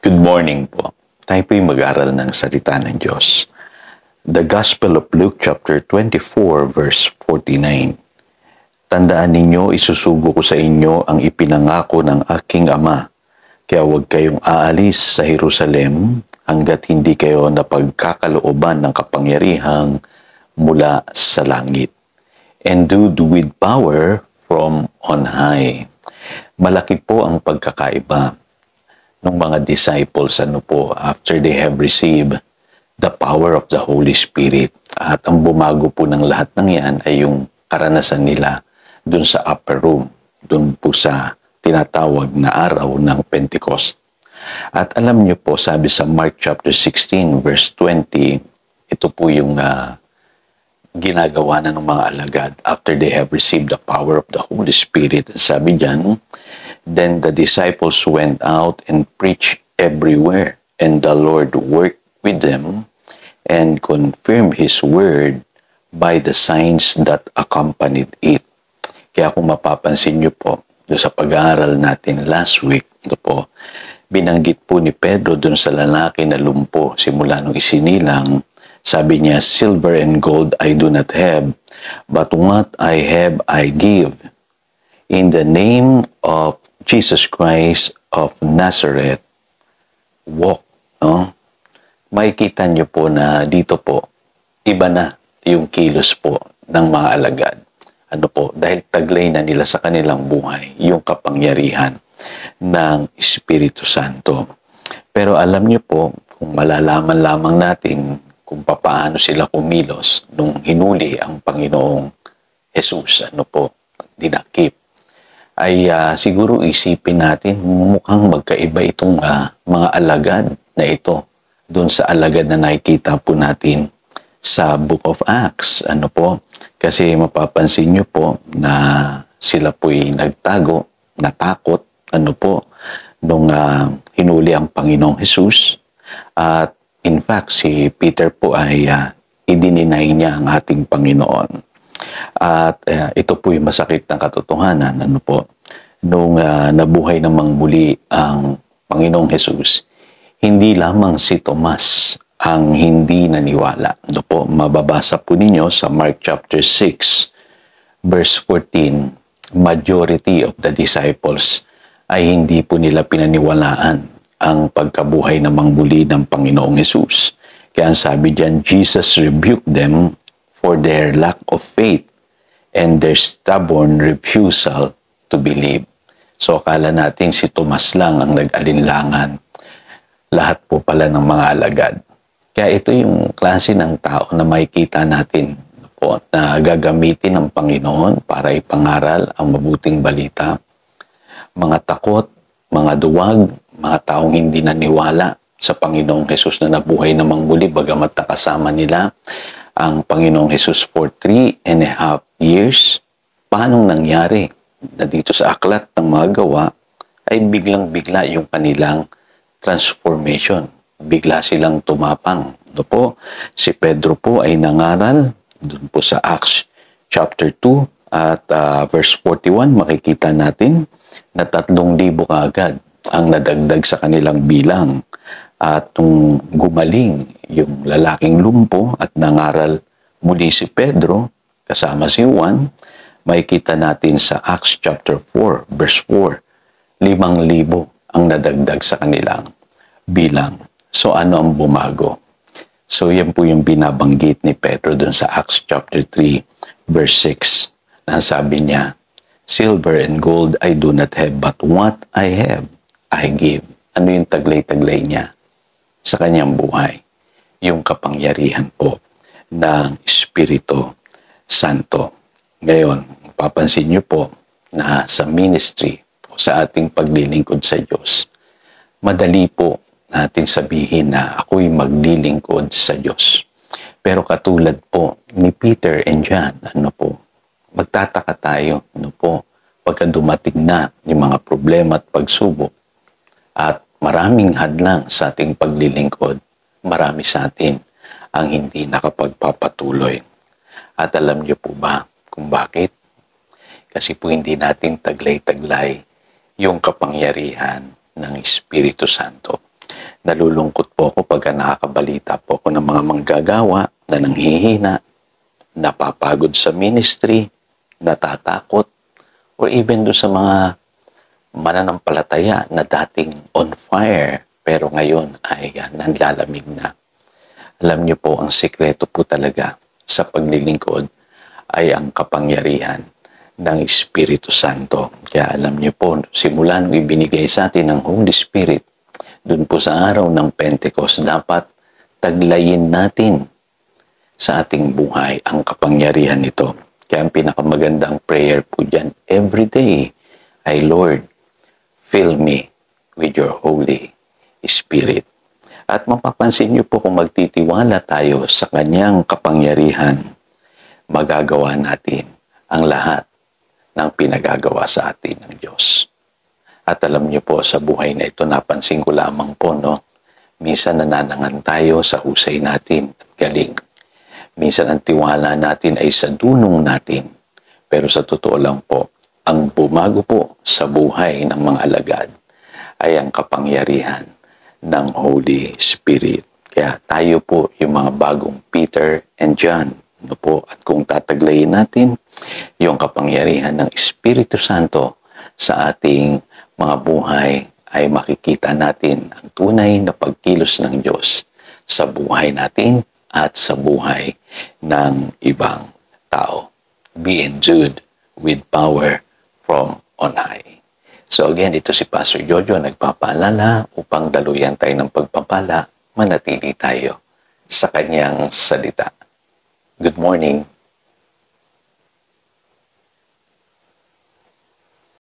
Good morning po. Tayo po'y mag-aral ng salita ng Diyos. The Gospel of Luke chapter 24 verse 49. Tandaan ninyo, isusugo ko sa inyo ang ipinangako ng aking Ama. Kaya huwag kayong aalis sa Jerusalem hanggat hindi kayo napagkakalooban ng kapangyarihang mula sa langit. Endued with power from on high. Malaki po ang pagkakaiba ng mga disciples after they have received the power of the Holy Spirit. At ang bumago po ng lahat ng yan ay yung karanasan nila dun sa upper room, dun po sa tinatawag na araw ng Pentecost. At alam niyo po, sabi sa Mark chapter 16 verse 20, ito po yung ginagawa na ng mga alagad after they have received the power of the Holy Spirit. Sabi diyan, then the disciples went out and preached everywhere, and the Lord worked with them and confirmed His word by the signs that accompanied it. Kaya kung mapapansin niyo po, sa pag-aaral natin last week, ito po, binanggit po ni Pedro dun sa lalaki na lumpo simula nung isinilang. Sabi niya, silver and gold I do not have, but what I have I give. In the name of Jesus Christ of Nazareth, walk. No? Makikita niyo po na dito po, iba na yung kilos po ng mga alagad. Dahil taglay na nila sa kanilang buhay yung kapangyarihan ng Espiritu Santo. Pero alam niyo po, kung malalaman lamang natin kung paano sila kumilos nung hinuli ang Panginoong Jesus, dinakip, ay siguro isipin natin, mukhang magkaiba itong mga alagad na ito doon sa alagad na nakikita po natin sa Book of Acts. Kasi mapapansin nyo po na sila po'y nagtago, natakot, nung hinuli ang Panginoong Jesus. At in fact, si Peter po ay idininay niya ang ating Panginoon. At ito po'y masakit na katotohanan. Nung nabuhay namang muli ang Panginoong Jesus, hindi lamang si Tomas ang hindi naniwala. Mababasa po ninyo sa Mark chapter 6, verse 14, majority of the disciples ay hindi po nila pinaniwalaan ang pagkabuhay na mangbuli ng Panginoong Jesus. Kaya ang sabi diyan, Jesus rebuked them for their lack of faith and their stubborn refusal to believe. So akala natin si Tomas lang ang nag-alinlangan. Lahat po pala ng mga alagad. Kaya ito yung klase ng tao na makikita natin po na gagamitin ng Panginoon para ipangaral ang mabuting balita. Mga takot, mga duwag, mga taong hindi naniwala sa Panginoong Jesus na nabuhay namang muli bagamat nakasama nila ang Panginoong Jesus for 3.5 years. Paano nangyari na dito sa aklat ng mga gawa ay biglang-bigla yung kanilang transformation. Bigla silang tumapang. Si Pedro po ay nangaral doon po sa Acts chapter 2 at verse 41 makikita natin na 3,000 kaagad ang nadagdag sa kanilang bilang. At nung gumaling yung lalaking lumpo at nangaral muli si Pedro kasama si Juan, makikita natin sa Acts chapter 4 verse 4, 5,000 ang nadagdag sa kanilang bilang. So ano ang bumago? So yan po yung binabanggit ni Pedro dun sa Acts chapter 3 verse 6 na sabi niya, silver and gold I do not have, but what I have I give. Ano yung taglay-taglay niya sa kanyang buhay? Yung kapangyarihan po ng Espiritu Santo. Ngayon, papansin niyo po na sa ministry o sa ating paglilingkod sa Diyos, madali po natin sabihin na ako'y maglilingkod sa Diyos. Pero katulad po ni Peter and John, magtataka tayo, pagka dumating na yung mga problema at pagsubok at maraming hadlang sa ating paglilingkod, marami sa atin ang hindi nakapagpapatuloy. At alam niyo po ba kung bakit? Kasi po hindi natin taglay-taglay yung kapangyarihan ng Espiritu Santo. Nalulungkot po ako pagka nakakabalita po ako ng mga manggagawa na nanghihina, napapagod sa ministry, natatakot, or even do sa mga mananampalataya na dating on fire pero ngayon ay nanlalamig na. Alam niyo po, ang sikreto po talaga sa paglilingkod ay ang kapangyarihan ng Espiritu Santo. Kaya alam niyo po, simula nung ibinigay sa atin ng Holy Spirit, dun po sa araw ng Pentecost, dapat taglayin natin sa ating buhay ang kapangyarihan nito. Kaya ang pinakamagandang prayer po dyan, every day, ay Lord, fill me with your Holy Spirit. At mapapansin niyo po kung magtitiwala tayo sa kanyang kapangyarihan, magagawa natin ang lahat ng pinagagawa sa atin ng Diyos. At alam niyo po, sa buhay na ito, napansin ko lamang po, no? Minsan nananangan tayo sa husay natin at galing. Minsan ang tiwala natin ay sa dunong natin. Pero sa totoo lang po, ang bumago po sa buhay ng mga alagad ay ang kapangyarihan ng Holy Spirit. Kaya tayo po yung mga bagong Peter and John. No po? At kung tataglayin natin yung kapangyarihan ng Espiritu Santo sa ating mga buhay, ay makikita natin ang tunay na pagkilos ng Diyos sa buhay natin at sa buhay ng ibang tao. Be endued with power from on high. So again, ito si Pastor Jojo nagpapaalala upang daluyan tayo ng pagpapala, manatili tayo sa kanyang salita. Good morning.